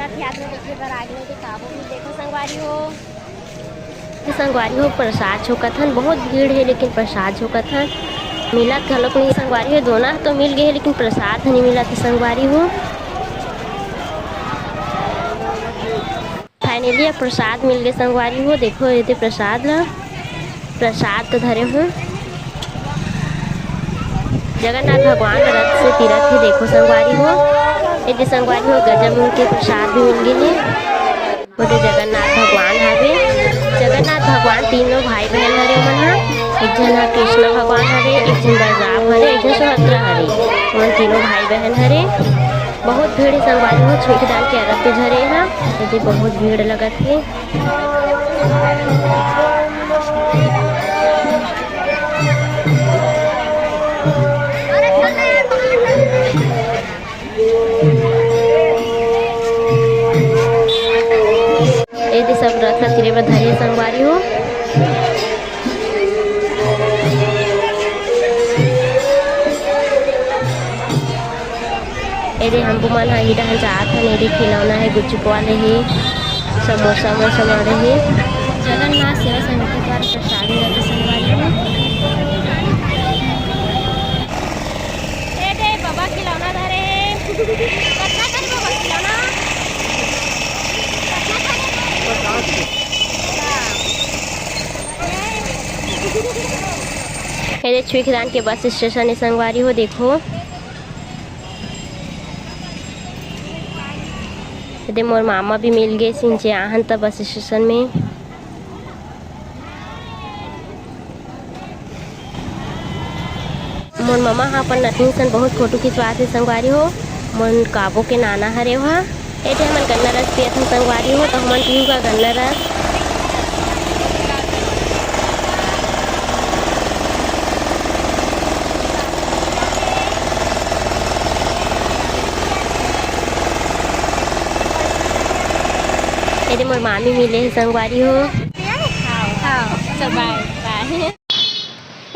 रथ यात्रा देखे बर आगे थे काबू भी देखो संगवारी हो प्रसाद छोकत हन। बहुत भीड़ है लेकिन प्रसाद छोकत हन। मिलत घलोक नहीं संगवारी हो, दोनों तो मिल गए लेकिन प्रसाद नहीं मिला थे संगवारी हो। फाइनली प्रसाद मिल गए संगवारी हो। देखो ये प्रसाद ला, प्रसाद तो धरे हूँ। जगन्नाथ भगवान रथ से तीरथ है। देखो संगवारी हो, ये संगवारी हो गजब उनके प्रसाद भी मिल गए हैं। वो जगन्नाथ भगवान हवे। जगन्नाथ भगवान तीनों भाई बहन हरे मन हा। एक जन हा कृष्ण भगवान हरे, एक जन बलराम हरे, एक जन सुभद्रा हरे। उन तीनों भाई बहन हरे। बहुत भीड़ है संगवारी हो। छुई दान के अरब तो झरे हा, यदि बहुत भीड़ लगत है। ये सब रथ तिरे बर धरे संगवारी हो। ये हम मन ही डहन जात हन। ये खिलौना है, गुच्चुप वाले है, समोसा वोसा वाले है। जगन्नाथ सेवा समिति द्वारा प्रसाद मिलता संगवारी हो। बाबा खिलौना धरे कितना करे बाबा खिलौना ये छुईखदान के बस स्टेशन है संगवारी हो। देखो ये मोर मामा भी मिल गए सिंचे आहन तब बस स्टेशन में। मोर मामा हाँ अपन नतनी सन बहुत फोटो खिंचवाते संगवारी हो। मोर काबो के नाना हरे वहाँ ये हमन गन्ना रस पियत हन संगवारी हो। तो हमन पीऊ का गन्ना रस। ये मोर मामी मिले है संगवारी हो।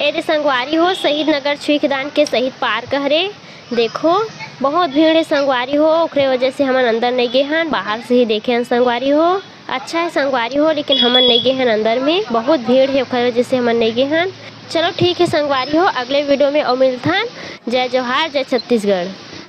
ये संगवारी हो शहीद नगर छुईखदान के शहीद पार्क हरे। देखो बहुत भीड़ है संगवारी हो। ओकरे वजह से हमन अंदर नहीं गए हन, बाहर से ही देखे हन संगवारी हो। अच्छा है संगवारी हो लेकिन हमन नहीं गए हन अंदर में, बहुत भीड़ है ओकरे वजह से हमन नहीं गए हन। चलो ठीक है संगवारी हो, अगले वीडियो में और मिलथन। जय जोहार, जय छत्तीसगढ़।